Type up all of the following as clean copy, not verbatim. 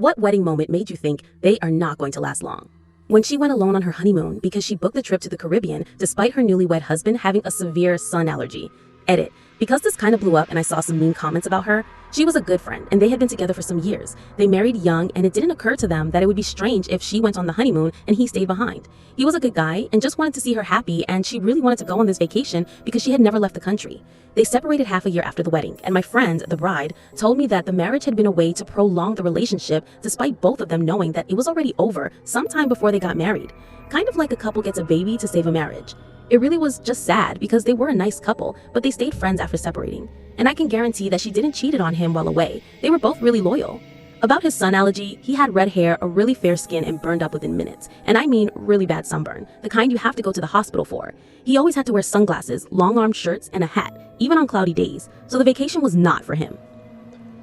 What wedding moment made you think they are not going to last long? When she went alone on her honeymoon because she booked the trip to the Caribbean despite her newlywed husband having a severe sun allergy. Edit. Because this kind of blew up and I saw some mean comments about her, she was a good friend and they had been together for some years. They married young and it didn't occur to them that it would be strange if she went on the honeymoon and he stayed behind. He was a good guy and just wanted to see her happy, and she really wanted to go on this vacation because she had never left the country. They separated half a year after the wedding, and my friend, the bride, told me that the marriage had been a way to prolong the relationship despite both of them knowing that it was already over sometime before they got married. Kind of like a couple gets a baby to save a marriage. It really was just sad because they were a nice couple, but they stayed friends after separating. And I can guarantee that she didn't cheat on him while away. They were both really loyal. About his sun allergy, he had red hair, a really fair skin, and burned up within minutes. And I mean really bad sunburn, the kind you have to go to the hospital for. He always had to wear sunglasses, long-armed shirts, and a hat, even on cloudy days, so the vacation was not for him.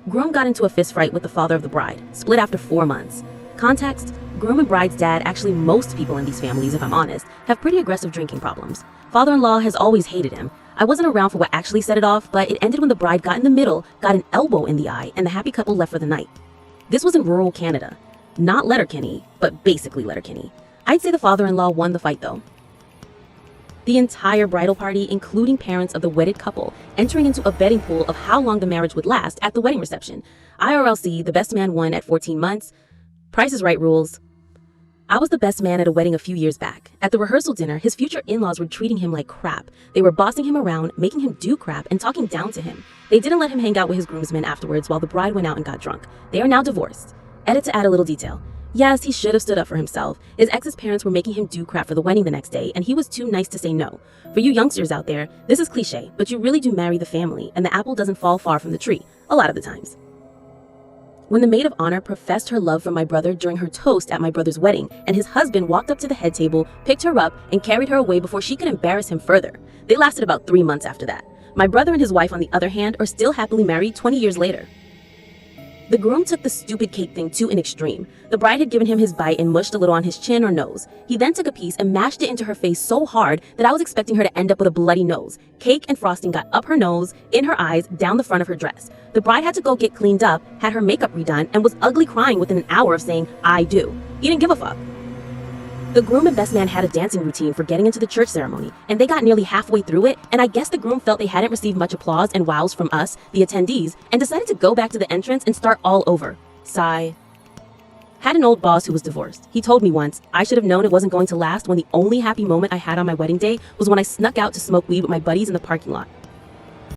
Groom got into a fist fight with the father of the bride, split after 4 months. Context: groom and bride's dad, actually most people in these families, if I'm honest, have pretty aggressive drinking problems. Father-in-law has always hated him. I wasn't around for what actually set it off, but it ended when the bride got in the middle, got an elbow in the eye, and the happy couple left for the night. This was in rural Canada. Not Letterkenny, but basically Letterkenny. I'd say the father-in-law won the fight though. The entire bridal party, including parents of the wedded couple, entering into a betting pool of how long the marriage would last at the wedding reception. IRLC, the best man won at 14 months. Price is Right rules. I was the best man at a wedding a few years back. At the rehearsal dinner, his future in-laws were treating him like crap. They were bossing him around, making him do crap, and talking down to him. They didn't let him hang out with his groomsmen afterwards while the bride went out and got drunk. They are now divorced. Edit to add a little detail. Yes, he should have stood up for himself. His ex's parents were making him do crap for the wedding the next day, and he was too nice to say no. For you youngsters out there, this is cliche, but you really do marry the family, and the apple doesn't fall far from the tree, a lot of the times. When the maid of honor professed her love for my brother during her toast at my brother's wedding, and his husband walked up to the head table, picked her up, and carried her away before she could embarrass him further. They lasted about 3 months after that. My brother and his wife, on the other hand, are still happily married 20 years later. The groom took the stupid cake thing to an extreme. The bride had given him his bite and mushed a little on his chin or nose. He then took a piece and mashed it into her face so hard that I was expecting her to end up with a bloody nose. Cake and frosting got up her nose, in her eyes, down the front of her dress. The bride had to go get cleaned up, had her makeup redone, and was ugly crying within an hour of saying, "I do." He didn't give a fuck. The groom and best man had a dancing routine for getting into the church ceremony, and they got nearly halfway through it, and I guess the groom felt they hadn't received much applause and wows from us, the attendees, and decided to go back to the entrance and start all over. Sigh. Had an old boss who was divorced. He told me once, I should have known it wasn't going to last when the only happy moment I had on my wedding day was when I snuck out to smoke weed with my buddies in the parking lot.